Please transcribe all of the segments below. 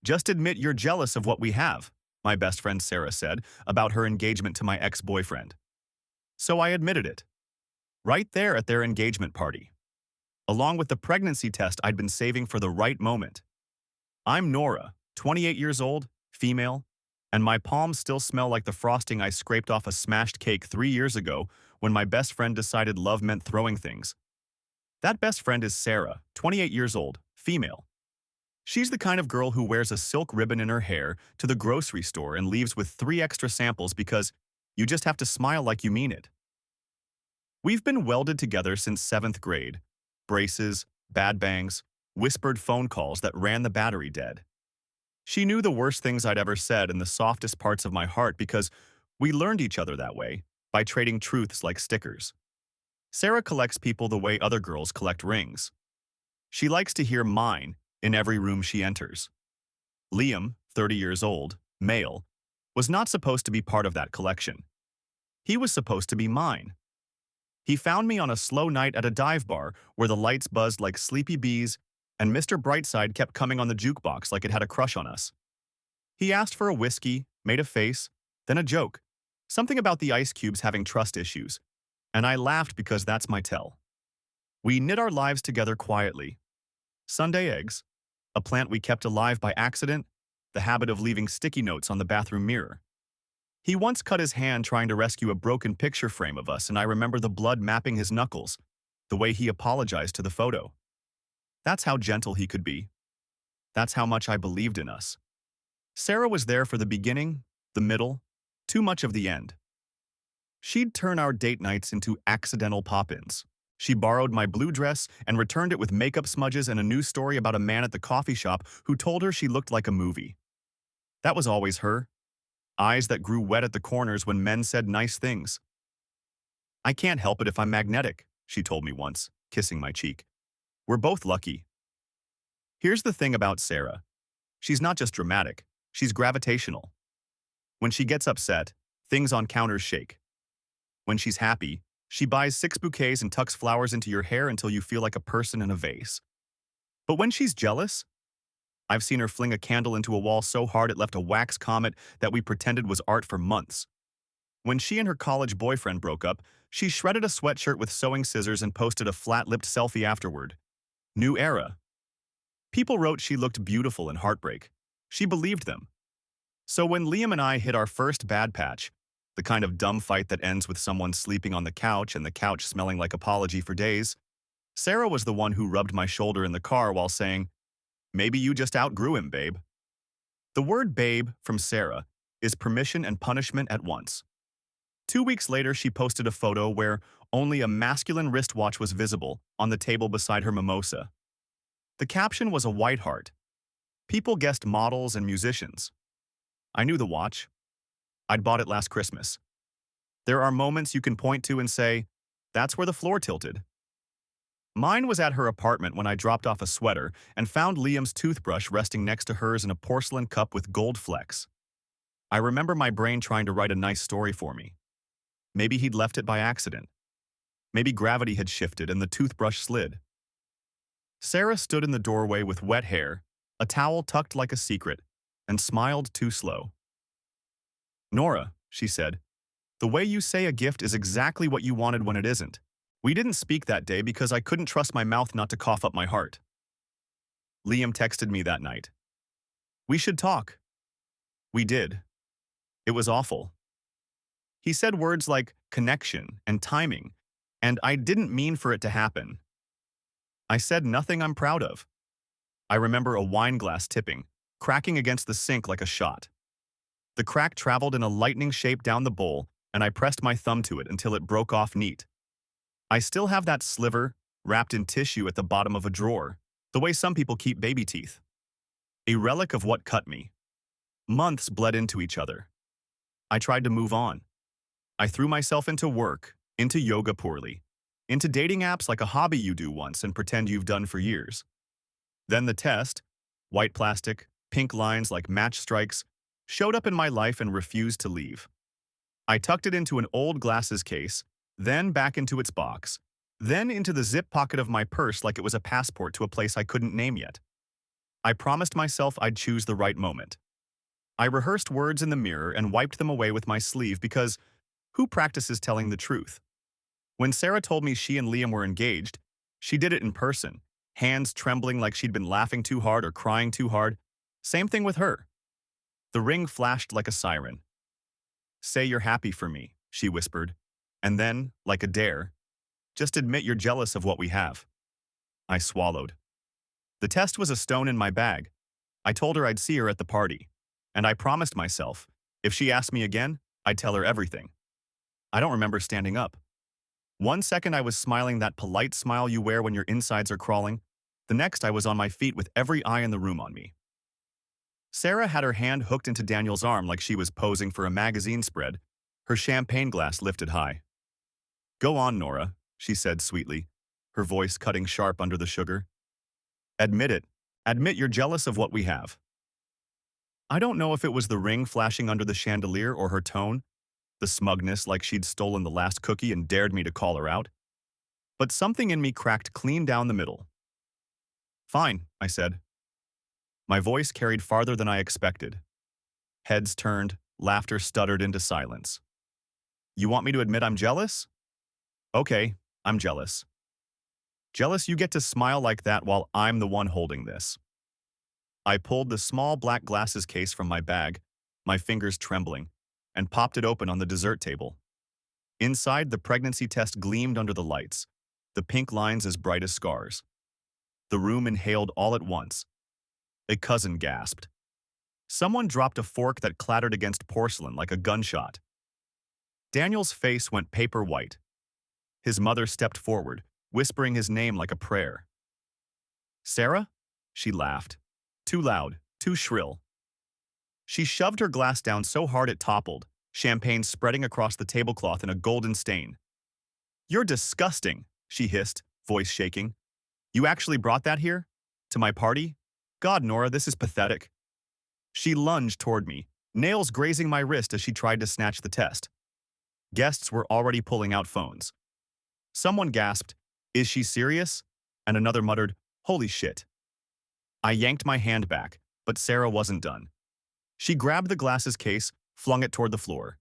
Just admit you're jealous of what we have, my best friend Sarah said about her engagement to my ex-boyfriend. So I admitted it, right there at their engagement party, along with the pregnancy test I'd been saving for the right moment. I'm Nora, 28 years old, female, and my palms still smell like the frosting I scraped off a smashed cake 3 years ago when my best friend decided love meant throwing things. That best friend is Sarah, 28 years old, female. She's the kind of girl who wears a silk ribbon in her hair to the grocery store and leaves with 3 extra samples because you just have to smile like you mean it. We've been welded together since 7th grade. Braces, bad bangs, whispered phone calls that ran the battery dead. She knew the worst things I'd ever said and the softest parts of my heart because we learned each other that way, by trading truths like stickers. Sarah collects people the way other girls collect rings. She likes to hear mine in every room she enters. Liam, 30 years old, male, was not supposed to be part of that collection. He was supposed to be mine. He found me on a slow night at a dive bar where the lights buzzed like sleepy bees and Mr. Brightside kept coming on the jukebox like it had a crush on us. He asked for a whiskey, made a face, then a joke, something about the ice cubes having trust issues, and I laughed because that's my tell. We knit our lives together quietly. Sunday eggs, a plant we kept alive by accident, the habit of leaving sticky notes on the bathroom mirror. He once cut his hand trying to rescue a broken picture frame of us, and I remember the blood mapping his knuckles, the way he apologized to the photo. That's how gentle he could be. That's how much I believed in us. Sarah was there for the beginning, the middle, too much of the end. She'd turn our date nights into accidental pop-ins. She borrowed my blue dress and returned it with makeup smudges and a news story about a man at the coffee shop who told her she looked like a movie. That was always her. Eyes that grew wet at the corners when men said nice things. I can't help it if I'm magnetic, she told me once, kissing my cheek. We're both lucky. Here's the thing about Sarah. She's not just dramatic, she's gravitational. When she gets upset, things on counters shake. When she's happy, she buys 6 bouquets and tucks flowers into your hair until you feel like a person in a vase. But when she's jealous, I've seen her fling a candle into a wall so hard it left a wax comet that we pretended was art for months. When she and her college boyfriend broke up, she shredded a sweatshirt with sewing scissors and posted a flat-lipped selfie afterward. New era. People wrote she looked beautiful in heartbreak. She believed them. So when Liam and I hit our first bad patch, the kind of dumb fight that ends with someone sleeping on the couch and the couch smelling like apology for days, Sarah was the one who rubbed my shoulder in the car while saying, "Maybe you just outgrew him, babe." The word babe from Sarah is permission and punishment at once. 2 weeks later, she posted a photo where only a masculine wristwatch was visible on the table beside her mimosa. The caption was a white heart. People guessed models and musicians. I knew the watch. I'd bought it last Christmas. There are moments you can point to and say, that's where the floor tilted. Mine was at her apartment when I dropped off a sweater and found Liam's toothbrush resting next to hers in a porcelain cup with gold flecks. I remember my brain trying to write a nice story for me. Maybe he'd left it by accident. Maybe gravity had shifted and the toothbrush slid. Sarah stood in the doorway with wet hair, a towel tucked like a secret, and smiled too slow. "Nora," she said, "the way you say a gift is exactly what you wanted when it isn't. We didn't speak that day because I couldn't trust my mouth not to cough up my heart." Liam texted me that night. "We should talk." We did. It was awful. He said words like connection and timing, and I didn't mean for it to happen. I said nothing I'm proud of. I remember a wine glass tipping, cracking against the sink like a shot. The crack traveled in a lightning shape down the bowl, and I pressed my thumb to it until it broke off neat. I still have that sliver, wrapped in tissue at the bottom of a drawer, the way some people keep baby teeth. A relic of what cut me. Months bled into each other. I tried to move on. I threw myself into work, into yoga poorly, into dating apps like a hobby you do once and pretend you've done for years. Then the test, white plastic, pink lines like match strikes, showed up in my life and refused to leave. I tucked it into an old glasses case, then back into its box, then into the zip pocket of my purse like it was a passport to a place I couldn't name yet. I promised myself I'd choose the right moment. I rehearsed words in the mirror and wiped them away with my sleeve because who practices telling the truth? When Sarah told me she and Liam were engaged, she did it in person, hands trembling like she'd been laughing too hard or crying too hard. Same thing with her. The ring flashed like a siren. "Say you're happy for me," she whispered. And then, like a dare, "Just admit you're jealous of what we have." I swallowed. The test was a stone in my bag. I told her I'd see her at the party. And I promised myself, if she asked me again, I'd tell her everything. I don't remember standing up. One second I was smiling that polite smile you wear when your insides are crawling. The next I was on my feet with every eye in the room on me. Sarah had her hand hooked into Daniel's arm like she was posing for a magazine spread, her champagne glass lifted high. "Go on, Nora," she said sweetly, her voice cutting sharp under the sugar. "Admit it. Admit you're jealous of what we have." I don't know if it was the ring flashing under the chandelier or her tone, the smugness like she'd stolen the last cookie and dared me to call her out. But something in me cracked clean down the middle. "Fine," I said. My voice carried farther than I expected. Heads turned, laughter stuttered into silence. "You want me to admit I'm jealous?" "Okay, I'm jealous. Jealous you get to smile like that while I'm the one holding this." I pulled the small black glasses case from my bag, my fingers trembling, and popped it open on the dessert table. Inside, the pregnancy test gleamed under the lights, the pink lines as bright as scars. The room inhaled all at once. A cousin gasped. Someone dropped a fork that clattered against porcelain like a gunshot. Daniel's face went paper white. His mother stepped forward, whispering his name like a prayer. "Sarah?" She laughed. Too loud, too shrill. She shoved her glass down so hard it toppled, champagne spreading across the tablecloth in a golden stain. "You're disgusting," she hissed, voice shaking. "You actually brought that here? To my party? God, Nora, this is pathetic." She lunged toward me, nails grazing my wrist as she tried to snatch the test. Guests were already pulling out phones. Someone gasped, "Is she serious?" And another muttered, "Holy shit." I yanked my hand back, but Sarah wasn't done. She grabbed the glasses case, flung it toward the floor.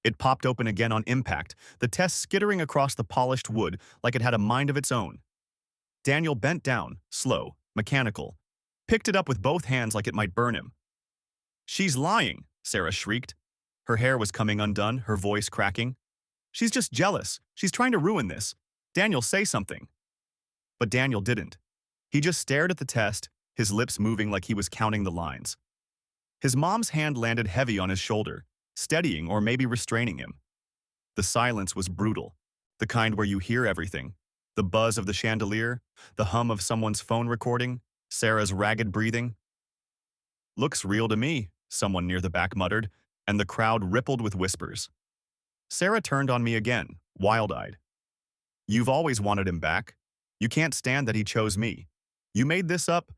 It popped open again on impact, the test skittering across the polished wood like it had a mind of its own. Daniel bent down, slow, mechanical, picked it up with both hands like it might burn him. "She's lying," Sarah shrieked. Her hair was coming undone, her voice cracking. "She's just jealous. She's trying to ruin this. Daniel, say something." But Daniel didn't. He just stared at the test, his lips moving like he was counting the lines. His mom's hand landed heavy on his shoulder, steadying or maybe restraining him. The silence was brutal, the kind where you hear everything. The buzz of the chandelier, the hum of someone's phone recording, Sarah's ragged breathing. "Looks real to me," someone near the back muttered, and the crowd rippled with whispers. Sarah turned on me again, wild-eyed. "You've always wanted him back. You can't stand that he chose me. You made this up?"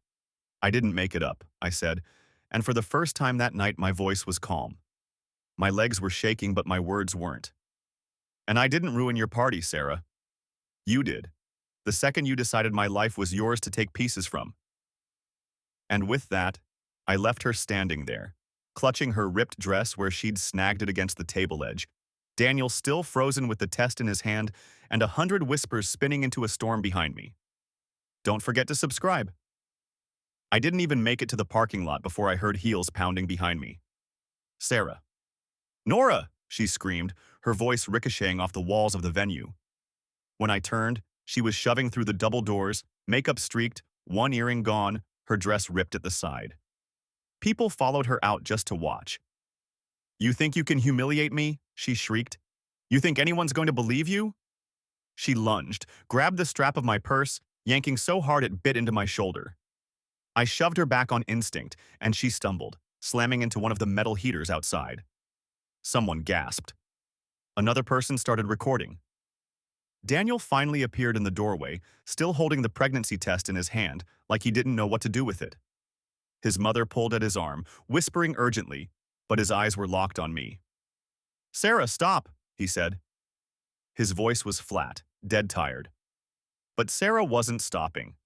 "I didn't make it up," I said, and for the first time that night my voice was calm. My legs were shaking, but my words weren't. "And I didn't ruin your party, Sarah. You did. The second you decided my life was yours to take pieces from." And with that, I left her standing there, clutching her ripped dress where she'd snagged it against the table edge, Daniel still frozen with the test in his hand, and 100 whispers spinning into a storm behind me. "Don't forget to subscribe." I didn't even make it to the parking lot before I heard heels pounding behind me. Sarah. "Nora!" she screamed, her voice ricocheting off the walls of the venue. When I turned, she was shoving through the double doors, makeup streaked, one earring gone, her dress ripped at the side. People followed her out just to watch. "You think you can humiliate me?" she shrieked. "You think anyone's going to believe you?" She lunged, grabbed the strap of my purse, yanking so hard it bit into my shoulder. I shoved her back on instinct, and she stumbled, slamming into one of the metal heaters outside. Someone gasped. Another person started recording. Daniel finally appeared in the doorway, still holding the pregnancy test in his hand, like he didn't know what to do with it. His mother pulled at his arm, whispering urgently, but his eyes were locked on me. "Sarah, stop," he said. His voice was flat, dead tired. But Sarah wasn't stopping.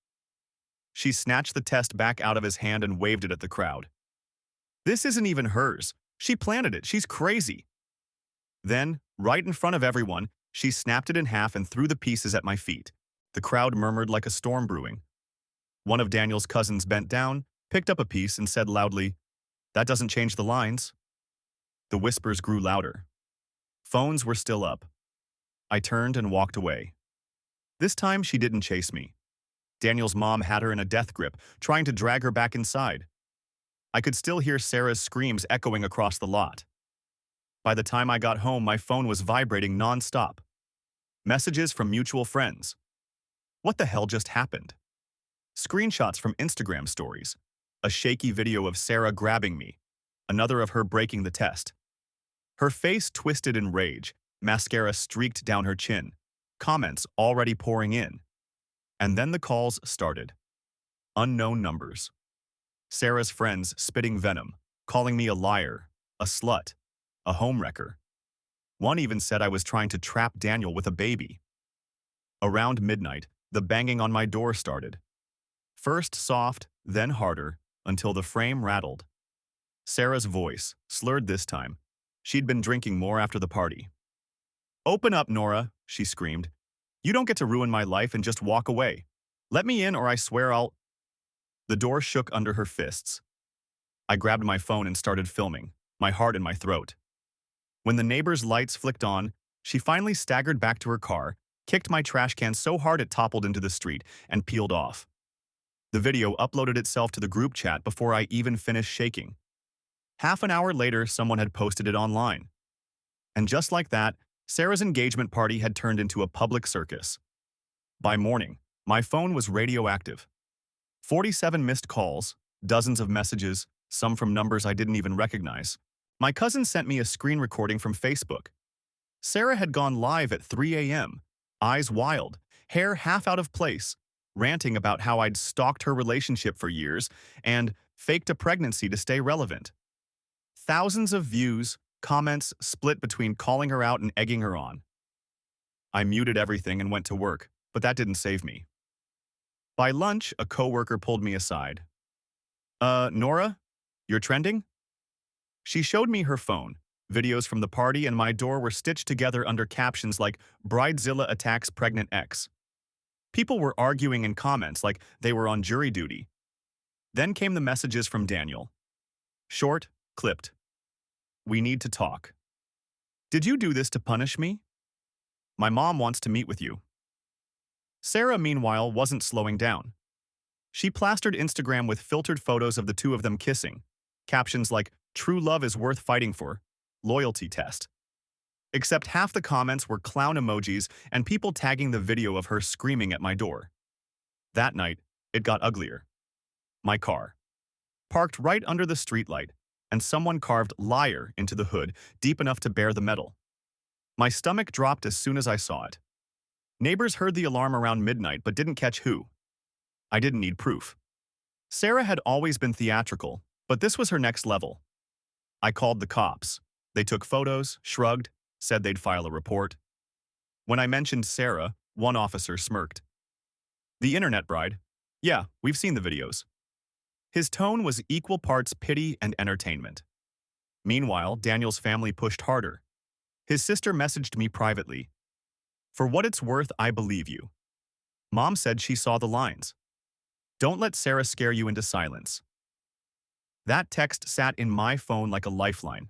She snatched the test back out of his hand and waved it at the crowd. This isn't even hers. She planted it. She's crazy. Then, right in front of everyone, she snapped it in half and threw the pieces at my feet. The crowd murmured like a storm brewing. One of Daniel's cousins bent down, picked up a piece, and said loudly, "That doesn't change the lines." The whispers grew louder. Phones were still up. I turned and walked away. This time, she didn't chase me. Daniel's mom had her in a death grip, trying to drag her back inside. I could still hear Sarah's screams echoing across the lot. By the time I got home, my phone was vibrating nonstop. Messages from mutual friends. What the hell just happened? Screenshots from Instagram stories. A shaky video of Sarah grabbing me. Another of her breaking the test. Her face twisted in rage. Mascara streaked down her chin. Comments already pouring in. And then the calls started. Unknown numbers. Sarah's friends spitting venom, calling me a liar, a slut, a homewrecker. One even said I was trying to trap Daniel with a baby. Around midnight, the banging on my door started. First soft, then harder, until the frame rattled. Sarah's voice, slurred this time. She'd been drinking more after the party. "Open up, Nora," she screamed. "You don't get to ruin my life and just walk away. Let me in or I swear I'll—" The door shook under her fists. I grabbed my phone and started filming, my heart in my throat. When the neighbor's lights flicked on, she finally staggered back to her car, kicked my trash can so hard it toppled into the street, and peeled off. The video uploaded itself to the group chat before I even finished shaking. Half an hour later, someone had posted it online. And just like that, Sarah's engagement party had turned into a public circus. By morning, my phone was radioactive. 47 missed calls, dozens of messages, some from numbers I didn't even recognize. My cousin sent me a screen recording from Facebook. Sarah had gone live at 3 a.m., eyes wild, hair half out of place, ranting about how I'd stalked her relationship for years and faked a pregnancy to stay relevant. Thousands of views, comments split between calling her out and egging her on. I muted everything and went to work, but that didn't save me. By lunch, a coworker pulled me aside. Nora? You're trending?" She showed me her phone. Videos from the party and my door were stitched together under captions like "Bridezilla attacks pregnant ex." People were arguing in comments like they were on jury duty. Then came the messages from Daniel. Short, clipped. "We need to talk. Did you do this to punish me? My mom wants to meet with you." Sarah, meanwhile, wasn't slowing down. She plastered Instagram with filtered photos of the two of them kissing, captions like, "True love is worth fighting for," "Loyalty test." Except half the comments were clown emojis and people tagging the video of her screaming at my door. That night, it got uglier. My car. Parked right under the streetlight, and someone carved "liar" into the hood, deep enough to bear the metal. My stomach dropped as soon as I saw it. Neighbors heard the alarm around midnight but didn't catch who. I didn't need proof. Sarah had always been theatrical, but this was her next level. I called the cops. They took photos, shrugged, said they'd file a report. When I mentioned Sarah, one officer smirked. "The internet bride? Yeah, we've seen the videos." His tone was equal parts pity and entertainment. Meanwhile, Daniel's family pushed harder. His sister messaged me privately. "For what it's worth, I believe you. Mom said she saw the lines. Don't let Sarah scare you into silence." That text sat in my phone like a lifeline.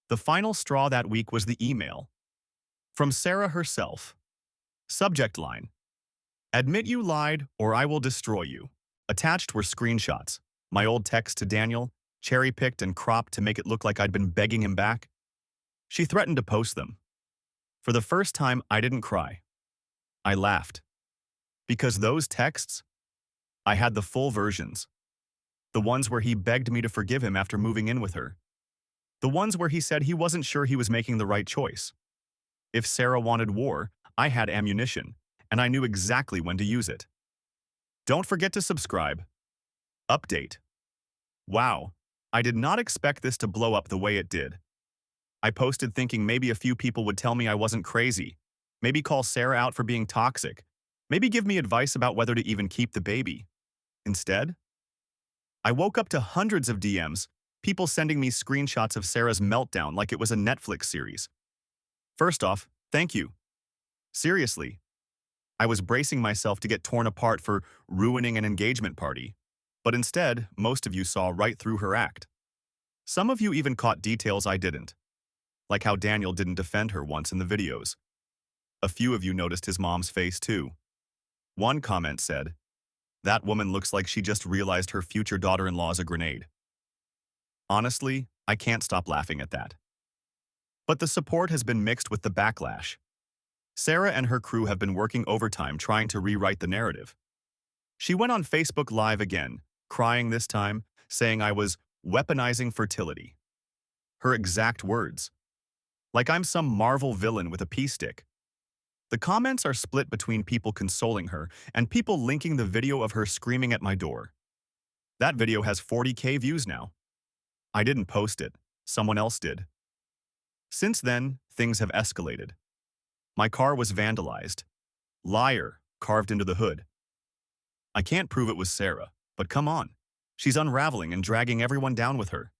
The final straw that week was the email. From Sarah herself. Subject line: "Admit you lied or I will destroy you." Attached were screenshots, my old text to Daniel, cherry-picked and cropped to make it look like I'd been begging him back. She threatened to post them. For the first time, I didn't cry. I laughed. Because those texts, I had the full versions. The ones where he begged me to forgive him after moving in with her. The ones where he said he wasn't sure he was making the right choice. If Sarah wanted war, I had ammunition, and I knew exactly when to use it. Don't forget to subscribe. Update. Wow, I did not expect this to blow up the way it did. I posted thinking maybe a few people would tell me I wasn't crazy, maybe call Sarah out for being toxic, maybe give me advice about whether to even keep the baby. Instead, I woke up to hundreds of DMs, people sending me screenshots of Sarah's meltdown like it was a Netflix series. First off, thank you. Seriously, I was bracing myself to get torn apart for ruining an engagement party. But instead, most of you saw right through her act. Some of you even caught details I didn't, like how Daniel didn't defend her once in the videos. A few of you noticed his mom's face too. One comment said, "That woman looks like she just realized her future daughter-in-law is a grenade." Honestly, I can't stop laughing at that. But the support has been mixed with the backlash. Sarah and her crew have been working overtime trying to rewrite the narrative. She went on Facebook Live again, crying this time, saying I was weaponizing fertility. Her exact words. Like I'm some Marvel villain with a pea stick. The comments are split between people consoling her and people linking the video of her screaming at my door. That video has 40K views now. I didn't post it. Someone else did. Since then, things have escalated. My car was vandalized. Liar carved into the hood. I can't prove it was Sarah, but come on. She's unraveling and dragging everyone down with her.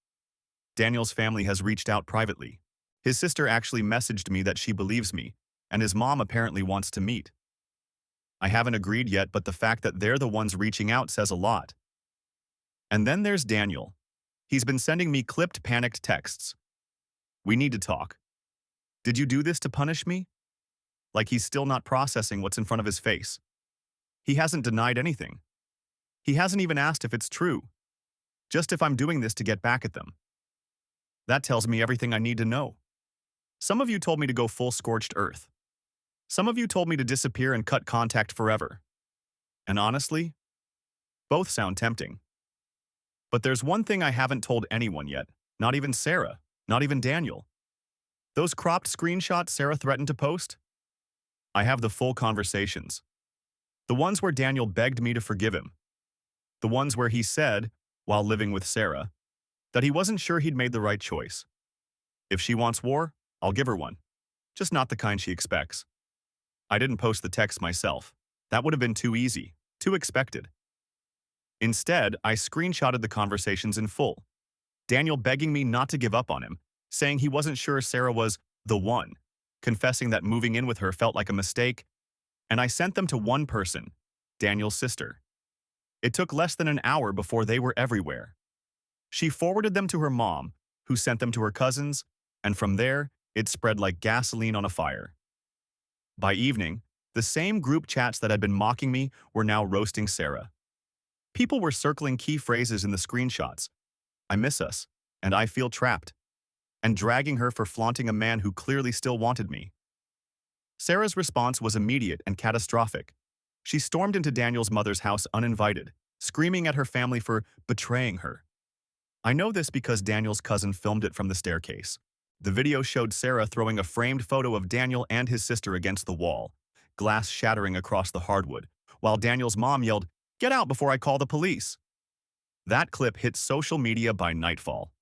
Daniel's family has reached out privately. His sister actually messaged me that she believes me, and his mom apparently wants to meet. I haven't agreed yet, but the fact that they're the ones reaching out says a lot. And then there's Daniel. He's been sending me clipped, panicked texts. "We need to talk. Did you do this to punish me?" Like he's still not processing what's in front of his face. He hasn't denied anything. He hasn't even asked if it's true, just if I'm doing this to get back at them. That tells me everything I need to know. Some of you told me to go full scorched earth. Some of you told me to disappear and cut contact forever. And honestly, both sound tempting. But there's one thing I haven't told anyone yet, not even Sarah, not even Daniel. Those cropped screenshots Sarah threatened to post? I have the full conversations. The ones where Daniel begged me to forgive him. The ones where he said, while living with Sarah, that he wasn't sure he'd made the right choice. If she wants war, I'll give her one. Just not the kind she expects. I didn't post the text myself. That would have been too easy, too expected. Instead, I screenshotted the conversations in full. Daniel begging me not to give up on him, saying he wasn't sure Sarah was the one, confessing that moving in with her felt like a mistake, and I sent them to one person, Daniel's sister. It took less than an hour before they were everywhere. She forwarded them to her mom, who sent them to her cousins, and from there, it spread like gasoline on a fire. By evening, the same group chats that had been mocking me were now roasting Sarah. People were circling key phrases in the screenshots. "I miss us," and "I feel trapped," and dragging her for flaunting a man who clearly still wanted me. Sarah's response was immediate and catastrophic. She stormed into Daniel's mother's house uninvited, screaming at her family for betraying her. I know this because Daniel's cousin filmed it from the staircase. The video showed Sarah throwing a framed photo of Daniel and his sister against the wall, glass shattering across the hardwood, while Daniel's mom yelled, "Get out before I call the police." That clip hit social media by nightfall.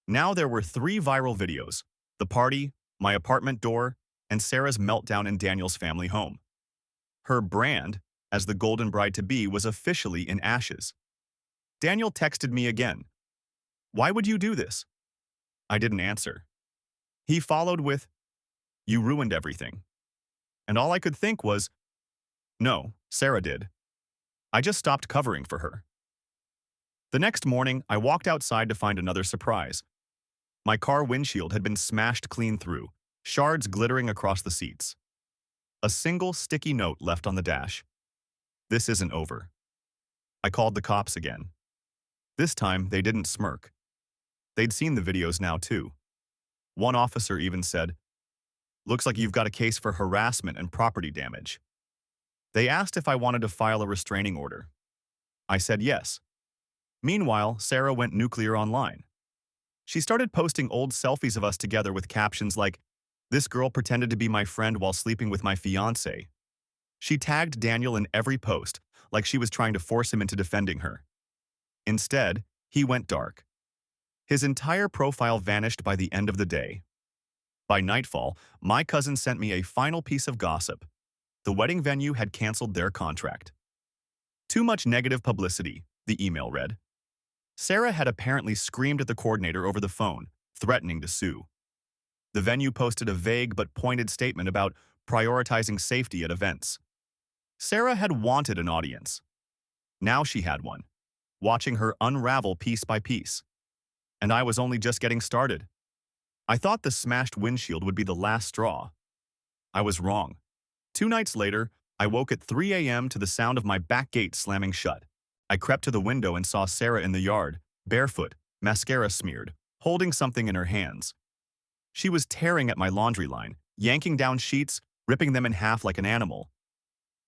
Now there were 3 viral videos: the party, my apartment door, and Sarah's meltdown in Daniel's family home. Her brand, as the golden bride-to-be, was officially in ashes. Daniel texted me again. "Why would you do this?" I didn't answer. He followed with, "You ruined everything." And all I could think was, no, Sarah did. I just stopped covering for her. The next morning, I walked outside to find another surprise. My car windshield had been smashed clean through, shards glittering across the seats. A single sticky note left on the dash. "This isn't over." I called the cops again. This time, they didn't smirk. They'd seen the videos now too. One officer even said, "Looks like you've got a case for harassment and property damage." They asked if I wanted to file a restraining order. I said yes. Meanwhile, Sarah went nuclear online. She started posting old selfies of us together with captions like, "This girl pretended to be my friend while sleeping with my fiancé." She tagged Daniel in every post, like she was trying to force him into defending her. Instead, he went dark. His entire profile vanished by the end of the day. By nightfall, my cousin sent me a final piece of gossip. The wedding venue had canceled their contract. Too much negative publicity, the email read. Sarah had apparently screamed at the coordinator over the phone, threatening to sue. The venue posted a vague but pointed statement about prioritizing safety at events. Sarah had wanted an audience. Now she had one, watching her unravel piece by piece. And I was only just getting started. I thought the smashed windshield would be the last straw. I was wrong. 2 nights later, I woke at 3 a.m. to the sound of my back gate slamming shut. I crept to the window and saw Sarah in the yard, barefoot, mascara smeared, holding something in her hands. She was tearing at my laundry line, yanking down sheets, ripping them in half like an animal.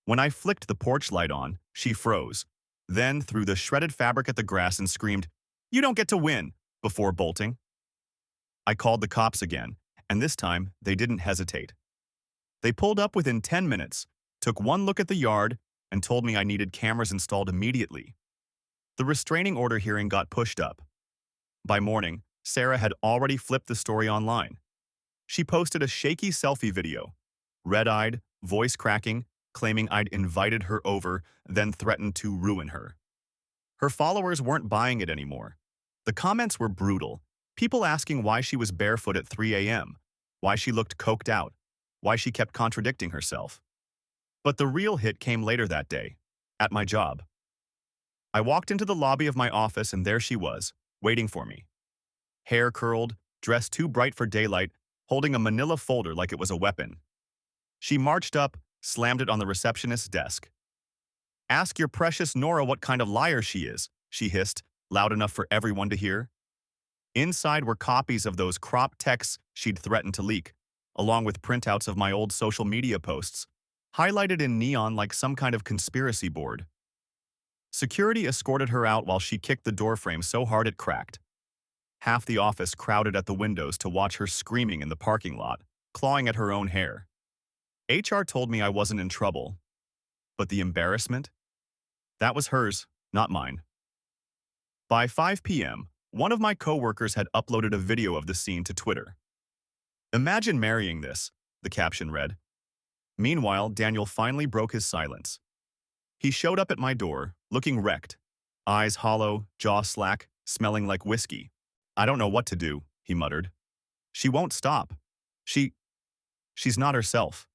When I flicked the porch light on, she froze, then threw the shredded fabric at the grass and screamed, "You don't get to win," before bolting. I called the cops again, and this time they didn't hesitate. They pulled up within 10 minutes, took one look at the yard, and told me I needed cameras installed immediately. The restraining order hearing got pushed up. By morning, Sarah had already flipped the story online. She posted a shaky selfie video, red-eyed, voice cracking, claiming I'd invited her over, then threatened to ruin her. Her followers weren't buying it anymore. The comments were brutal, people asking why she was barefoot at 3 a.m., why she looked coked out, why she kept contradicting herself. But the real hit came later that day, at my job. I walked into the lobby of my office and there she was, waiting for me. Hair curled, dressed too bright for daylight, holding a manila folder like it was a weapon. She marched up, slammed it on the receptionist's desk. "Ask your precious Nora what kind of liar she is," she hissed, loud enough for everyone to hear. Inside were copies of those cropped texts she'd threatened to leak, along with printouts of my old social media posts, highlighted in neon like some kind of conspiracy board. Security escorted her out while she kicked the doorframe so hard it cracked. Half the office crowded at the windows to watch her screaming in the parking lot, clawing at her own hair. HR told me I wasn't in trouble. But the embarrassment? That was hers, not mine. By 5 p.m., one of my coworkers had uploaded a video of the scene to Twitter. "Imagine marrying this," the caption read. Meanwhile, Daniel finally broke his silence. He showed up at my door, looking wrecked, eyes hollow, jaw slack, smelling like whiskey. "I don't know what to do," he muttered. "She won't stop. She's not herself."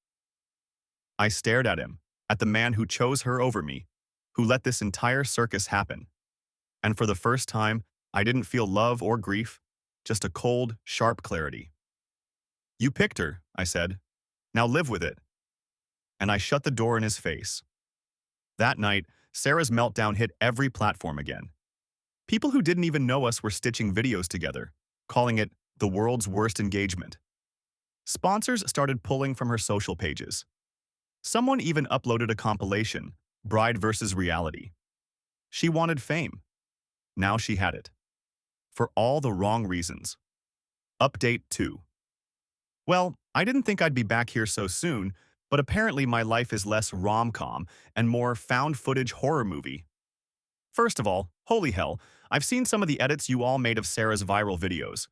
I stared at him, at the man who chose her over me, who let this entire circus happen. And for the first time, I didn't feel love or grief, just a cold, sharp clarity. "You picked her," I said. "Now live with it." And I shut the door in his face. That night, Sarah's meltdown hit every platform again. People who didn't even know us were stitching videos together, calling it the world's worst engagement. Sponsors started pulling from her social pages. Someone even uploaded a compilation, Bride versus Reality. She wanted fame. Now she had it. For all the wrong reasons. Update 2. Well, I didn't think I'd be back here so soon, but apparently my life is less rom-com and more found-footage horror movie. First of all, holy hell, I've seen some of the edits you all made of Sarah's viral videos.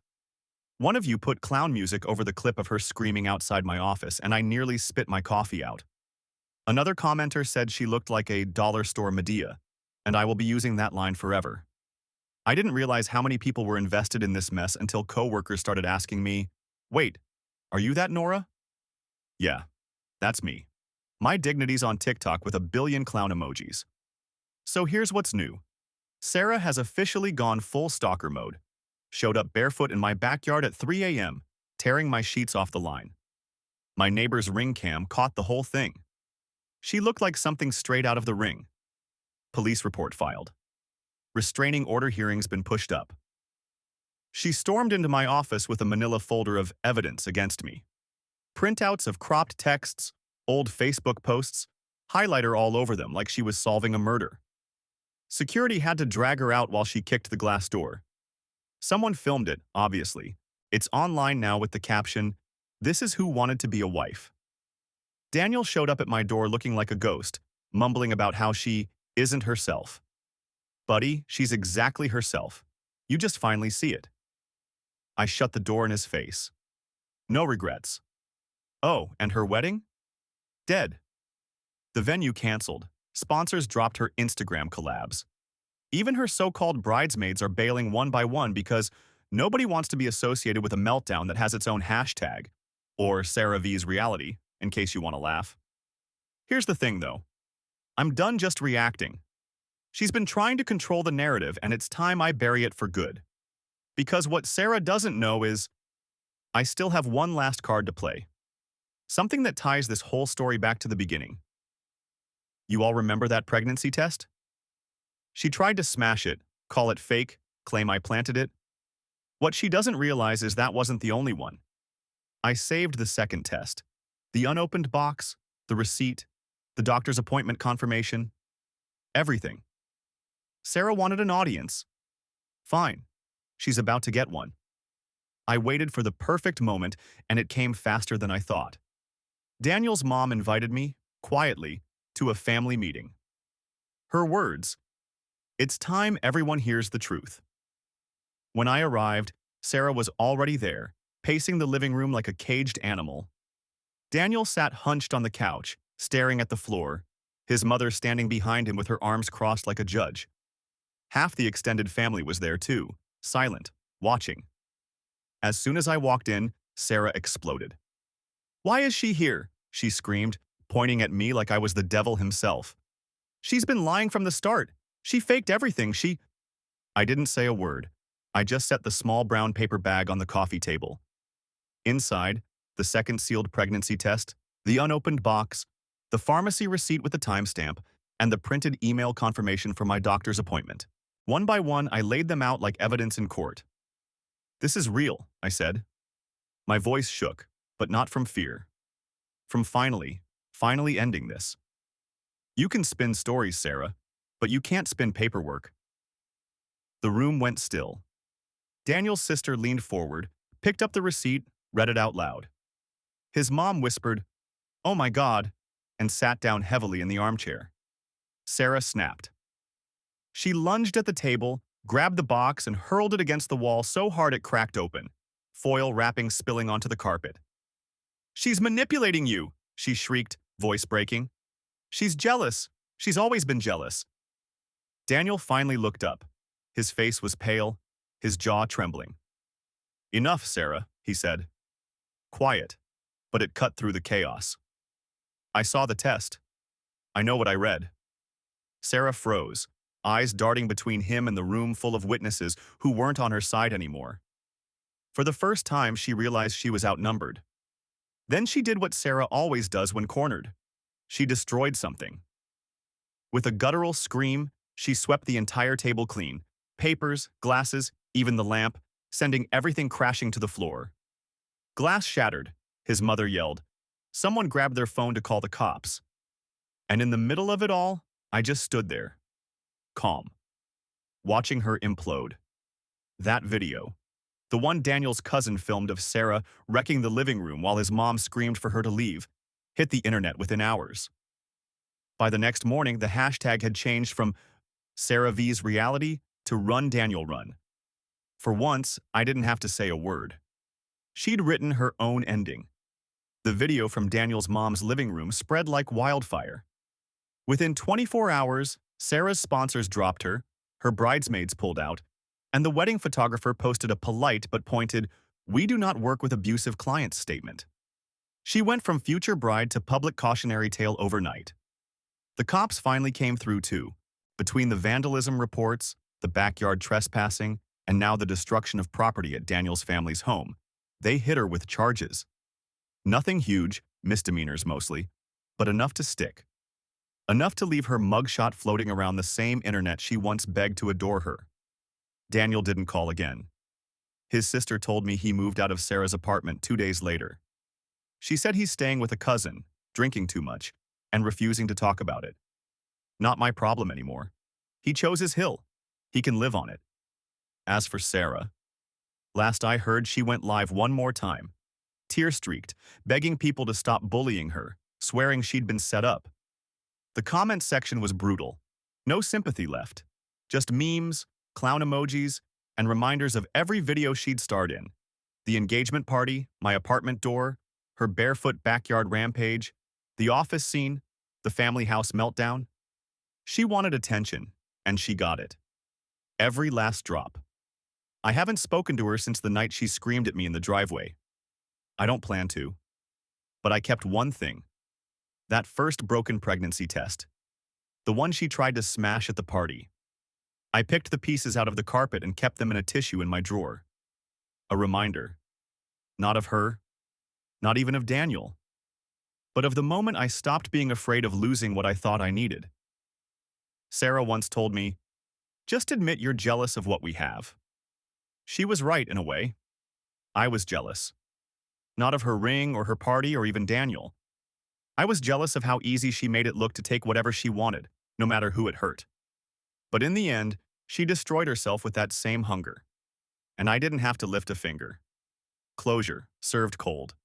One of you put clown music over the clip of her screaming outside my office, and I nearly spit my coffee out. Another commenter said she looked like a dollar store Medea, and I will be using that line forever. I didn't realize how many people were invested in this mess until coworkers started asking me, "Wait, are you that Nora?" Yeah, that's me. My dignity's on TikTok with a billion clown emojis. So here's what's new. Sarah has officially gone full stalker mode. Showed up barefoot in my backyard at 3 a.m., tearing my sheets off the line. My neighbor's Ring cam caught the whole thing. She looked like something straight out of The Ring. Police report filed. Restraining order hearings been pushed up. She stormed into my office with a manila folder of evidence against me. Printouts of cropped texts, old Facebook posts, highlighter all over them like she was solving a murder. Security had to drag her out while she kicked the glass door. Someone filmed it, obviously. It's online now with the caption, "This is who wanted to be a wife." Daniel showed up at my door looking like a ghost, mumbling about how she isn't herself. "Buddy, she's exactly herself. You just finally see it." I shut the door in his face. No regrets. Oh, and her wedding? Dead. The venue canceled, Sponsors dropped her Instagram collabs. Even her so-called bridesmaids are bailing one by one because nobody wants to be associated with a meltdown that has its own hashtag, or Sarah V's reality, in case you want to laugh. Here's the thing, though. I'm done just reacting. She's been trying to control the narrative, and it's time I bury it for good. Because what Sarah doesn't know is, I still have one last card to play. Something that ties this whole story back to the beginning. You all remember that pregnancy test? She tried to smash it, call it fake, claim I planted it. What she doesn't realize is that wasn't the only one. I saved the second test. The unopened box, the receipt, the doctor's appointment confirmation, everything. Sarah wanted an audience. Fine. She's about to get one. I waited for the perfect moment, and it came faster than I thought. Daniel's mom invited me, quietly, to a family meeting. Her words, "It's time everyone hears the truth." When I arrived, Sarah was already there, pacing the living room like a caged animal. Daniel sat hunched on the couch, staring at the floor, his mother standing behind him with her arms crossed like a judge. Half the extended family was there too, silent, watching. As soon as I walked in, Sarah exploded. "Why is she here?" she screamed, pointing at me like I was the devil himself. "She's been lying from the start. She faked everything. I didn't say a word. I just set the small brown paper bag on the coffee table. Inside, the second sealed pregnancy test, the unopened box, the pharmacy receipt with the timestamp, and the printed email confirmation for my doctor's appointment. One by one, I laid them out like evidence in court. "This is real," I said. My voice shook, but not from fear. From finally ending this. You can spin stories, Sarah, but you can't spin paperwork. The room went still. Daniel's sister leaned forward, picked up the receipt, read it out loud. His mom whispered, "Oh my God," and sat down heavily in the armchair. Sarah snapped. She lunged at the table, grabbed the box, and hurled it against the wall so hard it cracked open, foil wrapping spilling onto the carpet. "She's manipulating you," she shrieked, voice breaking. "She's jealous. She's always been jealous." Daniel finally looked up. His face was pale, his jaw trembling. "Enough, Sarah," he said. Quiet, but it cut through the chaos. "I saw the test. I know what I read." Sarah froze, eyes darting between him and the room full of witnesses who weren't on her side anymore. For the first time, she realized she was outnumbered. Then she did what Sarah always does when cornered. She destroyed something. With a guttural scream, she swept the entire table clean, papers, glasses, even the lamp, sending everything crashing to the floor. "Glass shattered," his mother yelled. Someone grabbed their phone to call the cops. And in the middle of it all, I just stood there, calm, watching her implode. That video, the one Daniel's cousin filmed of Sarah wrecking the living room while his mom screamed for her to leave, hit the internet within hours. By the next morning, the hashtag had changed from Sarah V's reality to Run Daniel Run. For once, I didn't have to say a word. She'd written her own ending. The video from Daniel's mom's living room spread like wildfire. Within 24 hours, Sarah's sponsors dropped her bridesmaids pulled out, and the wedding photographer posted a polite but pointed, "We do not work with abusive clients" statement. She went from future bride to public cautionary tale overnight. The cops finally came through too. Between the vandalism reports, the backyard trespassing, and now the destruction of property at Daniel's family's home, they hit her with charges. Nothing huge, misdemeanors mostly, but enough to stick. Enough to leave her mugshot floating around the same internet she once begged to adore her. Daniel didn't call again. His sister told me he moved out of Sarah's apartment 2 days later. She said he's staying with a cousin, drinking too much, and refusing to talk about it. Not my problem anymore. He chose his hill. He can live on it. As for Sarah, last I heard she went live one more time, tear-streaked, begging people to stop bullying her, swearing she'd been set up. The comment section was brutal. No sympathy left. Just memes, clown emojis, and reminders of every video she'd starred in. The engagement party, my apartment door, her barefoot backyard rampage, the office scene, the family house meltdown. She wanted attention, and she got it. Every last drop. I haven't spoken to her since the night she screamed at me in the driveway. I don't plan to. But I kept one thing. That first broken pregnancy test. The one she tried to smash at the party. I picked the pieces out of the carpet and kept them in a tissue in my drawer. A reminder. Not of her, not even of Daniel, but of the moment I stopped being afraid of losing what I thought I needed. Sarah once told me, just admit you're jealous of what we have. She was right in a way. I was jealous. Not of her ring or her party or even Daniel. I was jealous of how easy she made it look to take whatever she wanted, no matter who it hurt. But in the end, she destroyed herself with that same hunger. And I didn't have to lift a finger. Closure, served cold.